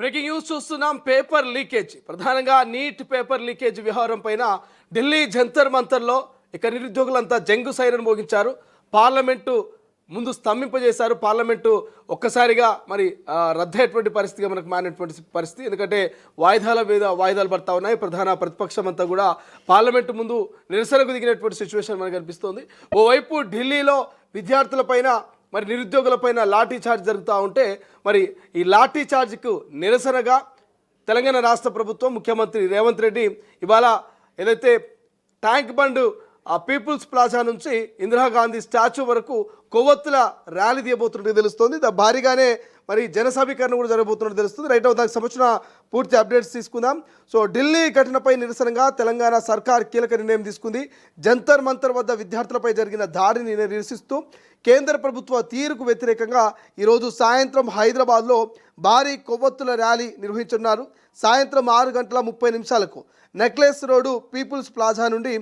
Breaking news చూస్తున్నాం. Paper leakage, ప్రధానంగా neat paper leakage వ్యవహారం పైన ఢిల్లీ జంతర్ మంతర్లో ఇక నిరుద్యోగులంతా జంగు సైరన్ మోగించారు. పార్లమెంటు ముందు స్తంభింపజేశారు. పార్లమెంటు ఒక్కసారిగా మరి రద్దయ్యేటువంటి పరిస్థితిగా మనకు మారినటువంటి పరిస్థితి. ఎందుకంటే వాయిదాలు పడతా ఉన్నాయి. ప్రధాన ప్రతిపక్షం అంతా కూడా పార్లమెంటు ముందు నిరసనకు దిగినటువంటి సిచ్యువేషన్ మనకు కనిపిస్తోంది. ఓవైపు ఢిల్లీలో విద్యార్థులపైన మరి నిరుద్యోగులపైన లాఠీ చార్జ్ జరుగుతూ ఉంటే మరి ఈ లాఠీ చార్జ్కు నిరసనగా తెలంగాణ రాష్ట్ర ప్రభుత్వం ముఖ్యమంత్రి రేవంత్ రెడ్డి ఇవాళ ఏదైతే ట్యాంక్ బండ్ పీపుల్స్ ప్లాజా నుంచి ఇందిరాగాంధీ స్టాచ్యూ వరకు కొవ్వొత్తుల ర్యాలీ తీయబోతున్నట్టు తెలుస్తుంది. భారీగానే మరి జన సమీకరణ కూడా జరగబోతున్నట్టు తెలుస్తుంది. రైట్, దానికి సంబంధించిన పూర్తి అప్డేట్స్ తీసుకుందాం. సో ఢిల్లీ ఘటనపై నిరసనగా తెలంగాణ సర్కార్ కీలక నిర్ణయం తీసుకుంది. జంతర్ మంతర్ వద్ద విద్యార్థులపై జరిగిన దాడిని నిరసిస్తూ కేంద్ర ప్రభుత్వ తీరుకు వ్యతిరేకంగా ఈరోజు సాయంత్రం హైదరాబాద్లో భారీ కొవ్వొత్తుల ర్యాలీ నిర్వహించున్నారు. సాయంత్రం 6:30 నెక్లెస్ రోడ్డు పీపుల్స్ ప్లాజా నుండి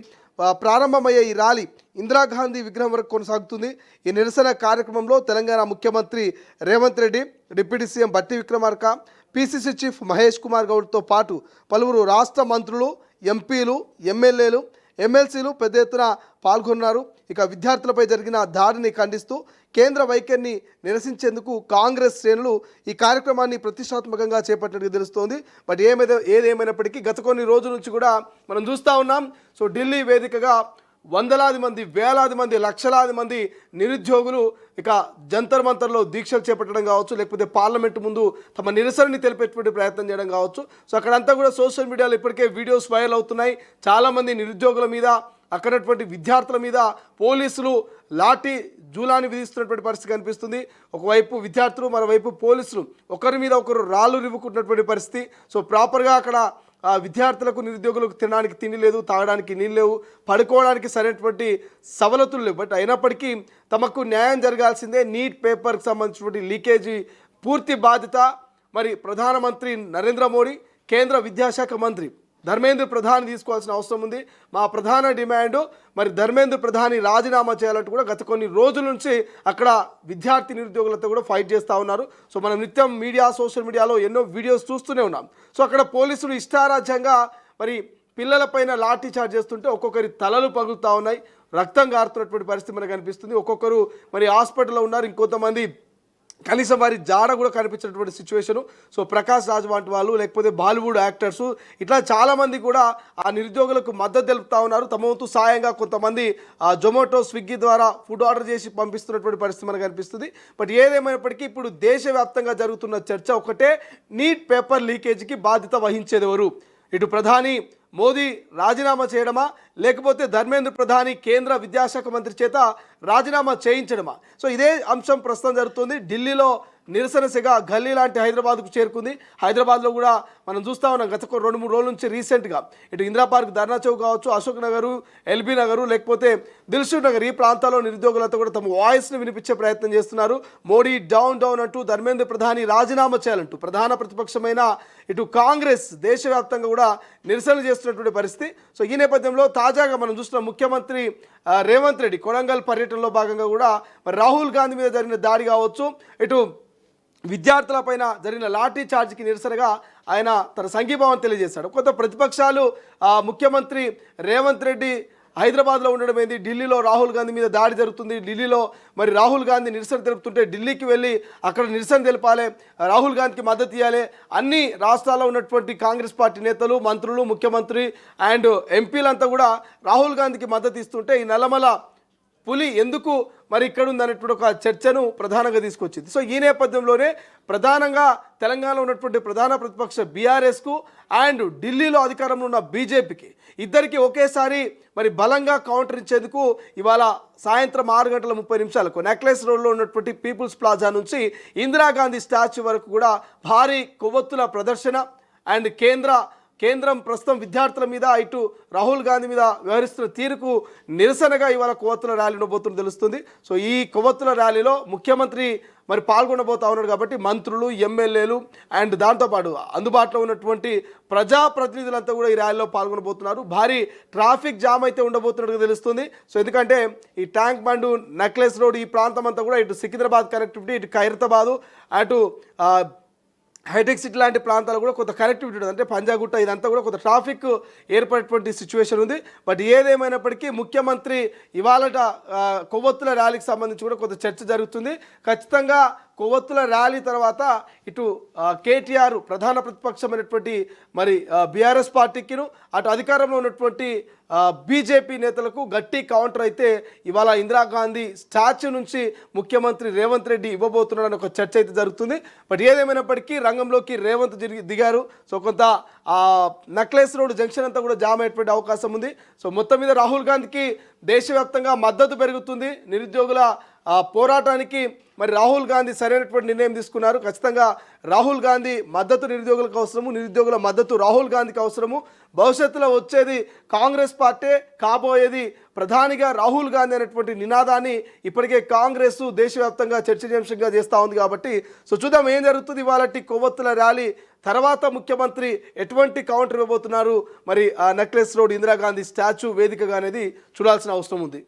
ప్రారంభమయ్యే ఈ ర్యాలీ ఇందిరాగాంధీ విగ్రహం వరకు కొనసాగుతుంది. ఈ నిరసన కార్యక్రమంలో తెలంగాణ ముఖ్యమంత్రి రేవంత్ రెడ్డి, డిప్యూటీ సీఎం బట్టి విక్రమార్క, పీసీసీ చీఫ్ మహేష్ కుమార్ గౌడ్తో పాటు పలువురు రాష్ట్ర మంత్రులు, ఎంపీలు, ఎమ్మెల్యేలు, ఎమ్మెల్సీలు పెద్ద ఎత్తున పాల్గొన్నారు. ఇక విద్యార్థులపై జరిగిన దాడిని ఖండిస్తూ కేంద్ర వైఖరిని నిరసించేందుకు కాంగ్రెస్ శ్రేణులు ఈ కార్యక్రమాన్ని ప్రతిష్టాత్మకంగా చేపట్టినట్టు తెలుస్తోంది. బట్ ఏదేమైనప్పటికీ గత కొన్ని రోజుల నుంచి కూడా మనం చూస్తూ ఉన్నాం. సో ఢిల్లీ వేదికగా వందలాది మంది, వేలాది మంది, లక్షలాది మంది నిరుద్యోగులు ఇక జంతర్ మంతర్లో దీక్షలు చేపట్టడం కావచ్చు, లేకపోతే పార్లమెంటు ముందు తమ నిరసనని తెలిపేటువంటి ప్రయత్నం చేయడం కావచ్చు. సో అక్కడంతా కూడా సోషల్ మీడియాలో ఇప్పటికే వీడియోస్ వైరల్ అవుతున్నాయి. చాలామంది నిరుద్యోగుల మీద, అక్కడటువంటి విద్యార్థుల మీద పోలీసులు లాఠీ జూలాన్ని విధిస్తున్నటువంటి పరిస్థితి కనిపిస్తుంది. ఒకవైపు విద్యార్థులు, మరోవైపు పోలీసులు ఒకరి మీద ఒకరు రాళ్ళు రివ్వుకుంటున్నటువంటి పరిస్థితి. సో ప్రాపర్గా అక్కడ విద్యార్థులకు, నిరుద్యోగులకు తినడానికి తిండి లేదు, తాగడానికి నీళ్ళు లేవు, పడుకోవడానికి సరైనటువంటి సవలతులు లేవు. బట్ అయినప్పటికీ తమకు న్యాయం జరగాల్సిందే. నీట్ పేపర్కి సంబంధించినటువంటి లీకేజీ పూర్తి బాధ్యత మరి ప్రధానమంత్రి నరేంద్ర మోడీ, కేంద్ర విద్యాశాఖ మంత్రి ధర్మేంద్ర ప్రధాని తీసుకోవాల్సిన అవసరం ఉంది. మా ప్రధాన డిమాండ్ మరి ధర్మేంద్ర ప్రధాని రాజీనామా చేయాలంటూ కూడా గత కొన్ని రోజుల నుంచి అక్కడ విద్యార్థి నిరుద్యోగులతో కూడా ఫైట్ చేస్తూ ఉన్నారు. సో మనం నిత్యం సోషల్ మీడియాలో ఎన్నో వీడియోస్ చూస్తూనే ఉన్నాం. సో అక్కడ పోలీసులు ఇష్టారాజ్యంగా మరి పిల్లలపైన లాఠీ చార్జ్ చేస్తుంటే ఒక్కొక్కరి తలలు పగులుతూ ఉన్నాయి, రక్తం గారుతున్నటువంటి పరిస్థితి మనకు కనిపిస్తుంది. ఒక్కొక్కరు మరి హాస్పిటల్లో ఉన్నారు, ఇంకొంతమంది కనీసం వారి జాడ కూడా కనిపించినటువంటి సిచ్యువేషను. సో ప్రకాష్ రాజ్ వంటి వాళ్ళు, లేకపోతే బాలీవుడ్ యాక్టర్సు, ఇట్లా చాలామంది కూడా ఆ నిరుద్యోగులకు మద్దతు తెలుపుతూ ఉన్నారు. తమ వంతు సాయంగా కొంతమంది జొమాటో, స్విగ్గీ ద్వారా ఫుడ్ ఆర్డర్ చేసి పంపిస్తున్నటువంటి పరిస్థితి మనకు కనిపిస్తుంది. బట్ ఏదేమైనప్పటికీ ఇప్పుడు దేశవ్యాప్తంగా జరుగుతున్న చర్చ ఒకటే, నీట్ పేపర్ లీకేజీకి బాధ్యత వహించేది ఎవరు? ఇటు ప్రధాని మోదీ రాజీనామా చేయడమా, లేకపోతే ధర్మేంద్ర ప్రధాని కేంద్ర విద్యాశాఖ మంత్రి చేత రాజీనామా చేయించడమా? సో ఇదే అంశం ప్రస్తుతం జరుగుతుంది. ఢిల్లీలో నిరసన సెగ గల్లీ లాంటి హైదరాబాద్కు చేరుకుంది. హైదరాబాద్లో కూడా మనం చూస్తూ ఉన్నాం గత 2-3 రోజుల నుంచి రీసెంట్గా ఇటు ఇందిరా పార్క్, ధర్నా చౌక్ కావచ్చు, అశోక్ నగరు, ఎల్బీ నగరు, లేకపోతే దిల్సుఖ్ నగర్, ఈ ప్రాంతాల్లో నిరుద్యోగులతో కూడా తమ వాయిస్ని వినిపించే ప్రయత్నం చేస్తున్నారు. మోడీ డౌన్ డౌన్ అంటూ, ధర్మేంద్ర ప్రధాని రాజీనామా చేయాలంటూ ప్రధాన ప్రతిపక్షమైన ఇటు కాంగ్రెస్ దేశవ్యాప్తంగా కూడా నిరసనలు చేస్తున్నటువంటి పరిస్థితి. సో ఈ నేపథ్యంలో తాజాగా మనం చూస్తున్న ముఖ్యమంత్రి రేవంత్ రెడ్డి కొడంగల్ పర్యటనలో భాగంగా కూడా మరి రాహుల్ గాంధీ మీద జరిగిన దాడి కావచ్చు, ఇటు విద్యార్థులపైన జరిగిన లాఠీ చార్జ్కి నిరసనగా ఆయన తన సంఘీభావం తెలియజేశాడు. కొంత ప్రతిపక్షాలు ముఖ్యమంత్రి రేవంత్ రెడ్డి హైదరాబాద్లో ఉండడం ఏంది, ఢిల్లీలో రాహుల్ గాంధీ మీద దాడి జరుగుతుంది, ఢిల్లీలో మరి రాహుల్ గాంధీ నిరసన తెలుపుతుంటే ఢిల్లీకి వెళ్ళి అక్కడ నిరసన తెలపాలి, రాహుల్ గాంధీకి మద్దతు ఇవ్వాలి, అన్ని రాష్ట్రాల్లో ఉన్నటువంటి కాంగ్రెస్ పార్టీ నేతలు, మంత్రులు, ముఖ్యమంత్రి అండ్ ఎంపీలంతా కూడా రాహుల్ గాంధీకి మద్దతు ఇస్తుంటే ఈ నల్లమల పులి ఎందుకు మరి ఇక్కడ ఉందనేటువంటి ఒక చర్చను ప్రధానంగా తీసుకొచ్చింది. సో ఈ నేపథ్యంలోనే ప్రధానంగా తెలంగాణలో ఉన్నటువంటి ప్రధాన ప్రతిపక్ష బీఆర్ఎస్కు అండ్ ఢిల్లీలో అధికారంలో ఉన్న బీజేపీకి ఇద్దరికి ఒకేసారి మరి బలంగా కౌంటర్ ఇచ్చేందుకు ఇవాళ సాయంత్రం 6:30 నెక్లెస్ రోడ్లో ఉన్నటువంటి పీపుల్స్ ప్లాజా నుంచి ఇందిరాగాంధీ స్టాచ్యూ వరకు కూడా భారీ కొవ్వొత్తుల ప్రదర్శన అండ్ కేంద్రం ప్రస్తుతం విద్యార్థుల మీద, ఇటు రాహుల్ గాంధీ మీద వ్యవహరిస్తున్న తీరుకు నిరసనగా ఇవాళ కొవ్వొత్తుల ర్యాలీ ఉండబోతున్నట్టు తెలుస్తుంది. సో ఈ కొవ్వొత్తుల ర్యాలీలో ముఖ్యమంత్రి మరి పాల్గొనబోతా ఉన్నాడు కాబట్టి మంత్రులు, ఎమ్మెల్యేలు అండ్ దాంతోపాటు అందుబాటులో ఉన్నటువంటి ప్రజాప్రతినిధులంతా కూడా ఈ ర్యాలీలో పాల్గొనబోతున్నారు. భారీ ట్రాఫిక్ జామ్ అయితే ఉండబోతున్నట్టుగా తెలుస్తుంది. సో ఎందుకంటే ఈ ట్యాంక్ బండ్, నెక్లెస్ రోడ్, ఈ ప్రాంతం అంతా కూడా ఇటు సికింద్రాబాద్ కనెక్టివిటీ, ఇటు ఖైరతాబాదు, అటు హైటెక్ సిటీ లాంటి ప్రాంతాలు కూడా కొంత కనెక్టివిటీ ఉంటుంది. అంటే పంజాగుట్ట ఇదంతా కూడా కొంత ట్రాఫిక్ ఏర్పడేటువంటి సిచ్యువేషన్ ఉంది. బట్ ఏదేమైనప్పటికీ ముఖ్యమంత్రి ఇవాళ కొవ్వొత్తుల ర్యాలీకి సంబంధించి కూడా కొంత చర్చ జరుగుతుంది. ఖచ్చితంగా కొవ్వొత్తుల ర్యాలీ తర్వాత ఇటు కేటీఆర్ ప్రధాన ప్రతిపక్షమైనటువంటి మరి బీఆర్ఎస్ పార్టీకిను అటు అధికారంలో ఉన్నటువంటి బీజేపీ నేతలకు గట్టి కౌంటర్ అయితే ఇవాళ ఇందిరాగాంధీ స్టాచ్యూ నుంచి ముఖ్యమంత్రి రేవంత్ రెడ్డి ఇవ్వబోతున్నాడని ఒక చర్చ అయితే జరుగుతుంది. బట్ ఏదేమైనప్పటికీ రంగంలోకి రేవంత్ దిగారు. సో కొంత నక్లెస్ రోడ్ జంక్షన్ అంతా కూడా జామ్ అయ్యేటువంటి అవకాశం ఉంది. సో మొత్తం మీద రాహుల్ గాంధీకి దేశవ్యాప్తంగా మద్దతు పెరుగుతుంది. నిరుద్యోగుల పోరాటానికి మరి రాహుల్ గాంధీ సరైనటువంటి నిర్ణయం తీసుకున్నారు. ఖచ్చితంగా రాహుల్ గాంధీ మద్దతు నిరుద్యోగులకు అవసరము, నిరుద్యోగుల మద్దతు రాహుల్ గాంధీకి అవసరము. భవిష్యత్తులో వచ్చేది కాంగ్రెస్ పార్టీ, కాబోయేది ప్రధానిగా రాహుల్ గాంధీ అనేటువంటి నినాదాన్ని ఇప్పటికే కాంగ్రెస్ దేశవ్యాప్తంగా చర్చనీయాంశంగా చేస్తూ ఉంది. కాబట్టి సో చూద్దాం ఏం జరుగుతుంది. ఇవాళ కొవ్వొత్తుల ర్యాలీ తర్వాత ముఖ్యమంత్రి ఎటువంటి కౌంటర్ ఇవ్వబోతున్నారు, మరి నక్లెస్ రోడ్ ఇందిరాగాంధీ స్టాచ్యూ వేదికగా అనేది చూడాల్సిన అవసరం ఉంది.